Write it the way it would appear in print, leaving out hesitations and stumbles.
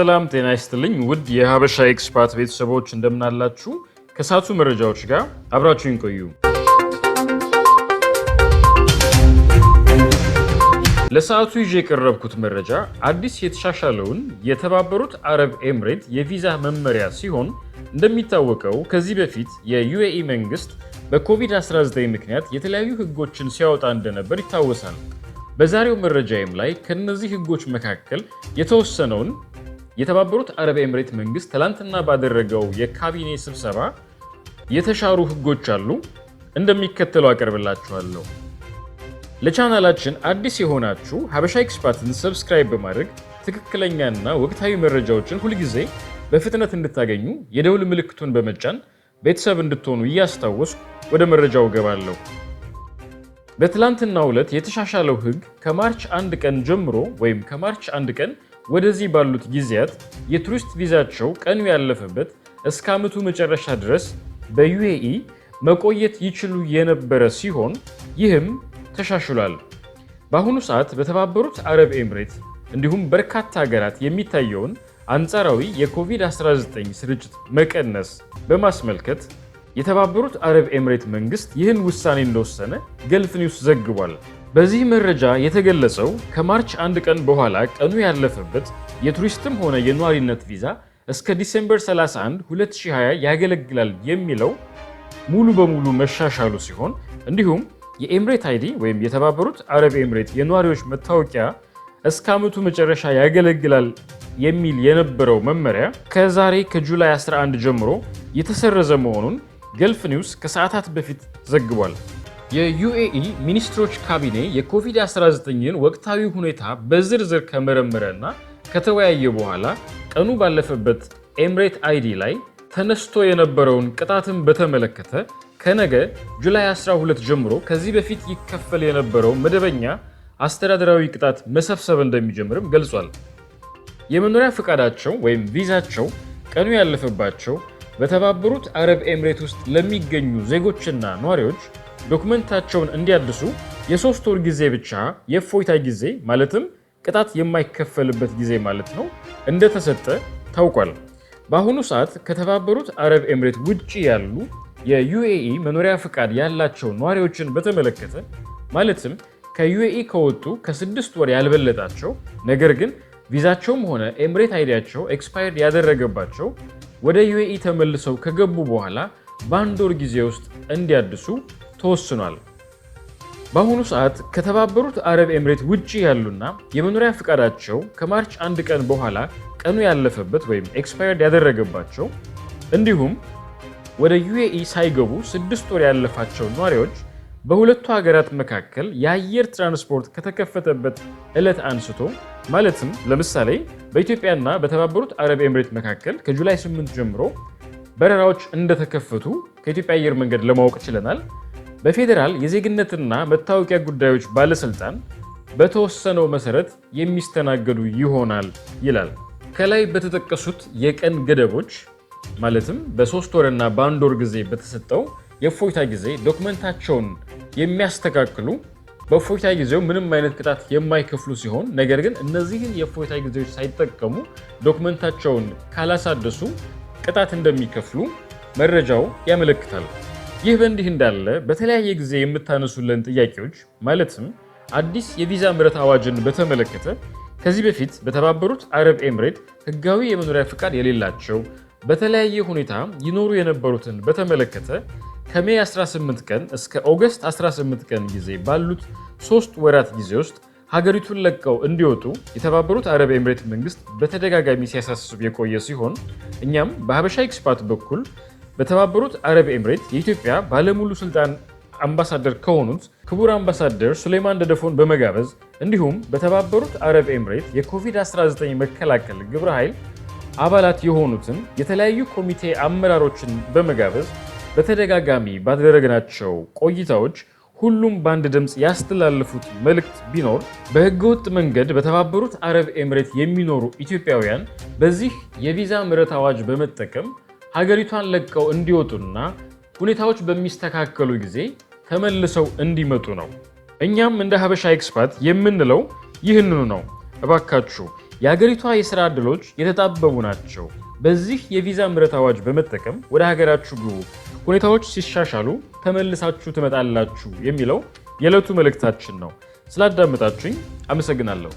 ሰላም ጤና ይስጥልኝ ውድ የሀበሻ ኤክስፓት ቤተሰቦች እንደምን አላችሁ? ከሳቱ መረጃዎች ጋር አብራችሁን ቆዩ። ለሰዓቱ ይዤ የቀረብኩት መረጃ አዲስ የተሻሻለውን የተባበሩት አረብ ኤምሬት የቪዛ መመሪያ ሲሆን እንደሚታወቀው ከዚህ በፊት የዩኤኢ መንግስት በኮቪድ-19 ምክንያት የተለያዩ ህጎችን ሲያወጣ እንደነበር ይታወሳል። በዛሬው መረጃዬም ላይ ከነዚህ ህጎች መካከል የተወሰነውን የተባበሩት አረብ ኤምሬት መንግስት ትላንትና ባደረገው የካቢኔ ስብሰባ የተሻሩ ህጎች አሉ፣ እንደሚከተለው አቀርብላችኋለሁ። ለቻናላችን አዲስ የሆናችሁ ሀበሻ ኤክስፓትን ሰብስክራይብ በማድረግ ትክክለኛና ወቅታዊ መረጃዎችን ሁልጊዜ በፍጥነት እንድታገኙ የደውል ምልክቱን በመጫን ቤተሰብ እንድትሆኑ እያስታወስኩ ወደ መረጃው ገባለሁ። በትላንትናው ዕለት የተሻሻለው ህግ ከማርች 1 ቀን ጀምሮ ወይም ከማርች 1 ቀን ወደዚህ ባሉት ጊዜያት የቱሪስት ቪዛቸው ቀኑ ያለፈበት እስከ ዓመቱ መጨረሻ ድረስ በዩኤኢ መቆየት ይችሉ የነበረ ሲሆን ይህም ተሻሽሏል። በአሁኑ ሰዓት በተባበሩት አረብ ኤምሬት እንዲሁም በርካታ ሀገራት የሚታየውን አንጻራዊ የኮቪድ-19 ስርጭት መቀነስ በማስመልከት የተባበሩት አረብ ኤምሬት መንግስት ይህን ውሳኔ እንደወሰነ ገልፍ ኒውስ ዘግቧል። በዚህ መረጃ የተገለጸው ከማርች 1 ቀን በኋላ ቀኑ ያለፈበት የቱሪስትም ሆነ የኗሪነት ቪዛ እስከ ዲሴምበር 31 2020 ያገለግላል የሚለው ሙሉ በሙሉ መሻሻሉ ሲሆን እንዲሁም የኤምሬት አይዲ ወይም የተባበሩት አረብ ኤምሬት የኗሪዎች መታወቂያ እስከ ዓመቱ መጨረሻ ያገለግላል የሚል የነበረው መመሪያ ከዛሬ ከጁላይ 11 ጀምሮ የተሰረዘ መሆኑን ገልፍ ኒውስ ከሰዓታት በፊት ዘግቧል። የዩኤኢ ሚኒስትሮች ካቢኔ የኮቪድ-19ን ወቅታዊ ሁኔታ በዝርዝር ከመረመረና ከተወያየ በኋላ ቀኑ ባለፈበት ኤምሬት አይዲ ላይ ተነስቶ የነበረውን ቅጣትን በተመለከተ ከነገ ጁላይ 12 ጀምሮ ከዚህ በፊት ይከፈል የነበረው መደበኛ አስተዳደራዊ ቅጣት መሰብሰብ እንደሚጀምርም ገልጿል። የመኖሪያ ፈቃዳቸው ወይም ቪዛቸው ቀኑ ያለፈባቸው በተባበሩት አረብ ኤምሬት ውስጥ ለሚገኙ ዜጎችና ነዋሪዎች ዶክመንታቸውን እንዲያድሱ የ3 ወር ጊዜ ብቻ የእፎይታ ጊዜ ማለትም ቅጣት የማይከፈልበት ጊዜ ማለት ነው እንደተሰጠ ታውቋል። በአሁኑ ሰዓት ከተባበሩት አረብ ኤምሬት ውጪ ያሉ የዩኤኢ መኖሪያ ፈቃድ ያላቸው ነዋሪዎችን በተመለከተ ማለትም ከዩኤኢ ከወጡ ከ6 ወር ያልበለጣቸው ነገር ግን ቪዛቸውም ሆነ ኤምሬት አይዲያቸው ኤክስፓየርድ ያደረገባቸው ወደ ዩኤኢ ተመልሰው ከገቡ በኋላ በአንድ ወር ጊዜ ውስጥ እንዲያድሱ ተወስኗል። በአሁኑ ሰዓት ከተባበሩት አረብ ኤምሬት ውጪ ያሉና የመኖሪያ ፈቃዳቸው ከማርች 1 ቀን በኋላ ቀኑ ያለፈበት ወይም ኤክስፓየርድ ያደረገባቸው እንዲሁም ወደ ዩኤኢ ሳይገቡ 6 ወር ያለፋቸው ነዋሪዎች በሁለቱ ሀገራት መካከል የአየር ትራንስፖርት ከተከፈተበት ዕለት አንስቶ ማለትም ለምሳሌ በኢትዮጵያና በተባበሩት አረብ ኤምሬት መካከል ከጁላይ 8 ጀምሮ በረራዎች እንደተከፈቱ ከኢትዮጵያ አየር መንገድ ለማወቅ ችለናል። በፌዴራል የዜግነትና መታወቂያ ጉዳዮች ባለስልጣን በተወሰነው መሰረት የሚስተናገዱ ይሆናል ይላል። ከላይ በተጠቀሱት የቀን ገደቦች ማለትም በ3 ወርና በ1 ወር ጊዜ በተሰጠው የእፎይታ ጊዜ ዶክመንታቸውን የሚያስተካክሉ በእፎይታ ጊዜው ምንም አይነት ቅጣት የማይከፍሉ ሲሆን ነገር ግን እነዚህን የእፎይታ ጊዜዎች ሳይጠቀሙ ዶክመንታቸውን ካላሳደሱ ቅጣት እንደሚከፍሉ መረጃው ያመለክታል። ይህ በእንዲህ እንዳለ በተለያየ ጊዜ የምታነሱልን ጥያቄዎች ማለትም አዲስ የቪዛ ምህረት አዋጅን በተመለከተ ከዚህ በፊት በተባበሩት አረብ ኤምሬት ህጋዊ የመኖሪያ ፈቃድ የሌላቸው በተለያየ ሁኔታ ይኖሩ የነበሩትን በተመለከተ ከሜይ 18 ቀን እስከ ኦገስት 18 ቀን ጊዜ ባሉት 3 ወራት ጊዜ ውስጥ ሀገሪቱን ለቀው እንዲወጡ የተባበሩት አረብ ኤምሬት መንግስት በተደጋጋሚ ሲያሳስብ የቆየ ሲሆን እኛም በሀበሻ ኤክስፓት በኩል በተባበሩት አረብ ኤምሬት የኢትዮጵያ ባለሙሉ ስልጣን አምባሳደር ከሆኑት ክቡር አምባሳደር ሱሌማን ደደፎን በመጋበዝ እንዲሁም በተባበሩት አረብ ኤምሬት የኮቪድ-19 መከላከል ግብረ ኃይል አባላት የሆኑትን የተለያዩ ኮሚቴ አመራሮችን በመጋበዝ በተደጋጋሚ ባደረግናቸው ቆይታዎች ሁሉም በአንድ ድምፅ ያስተላለፉት መልእክት ቢኖር በህገወጥ መንገድ በተባበሩት አረብ ኤምሬት የሚኖሩ ኢትዮጵያውያን በዚህ የቪዛ ምህረት አዋጅ በመጠቀም ሀገሪቷን ለቀው እንዲወጡና ሁኔታዎች በሚስተካከሉ ጊዜ ተመልሰው እንዲመጡ ነው። እኛም እንደ ሀበሻ ኤክስፓት የምንለው ይህንኑ ነው። እባካችሁ የሀገሪቷ የሥራ ዕድሎች የተጣበቡ ናቸው። በዚህ የቪዛ ምህረት አዋጅ በመጠቀም ወደ ሀገራችሁ ግቡ፣ ሁኔታዎች ሲሻሻሉ ተመልሳችሁ ትመጣላችሁ የሚለው የዕለቱ መልእክታችን ነው። ስላዳመጣችሁኝ አመሰግናለሁ።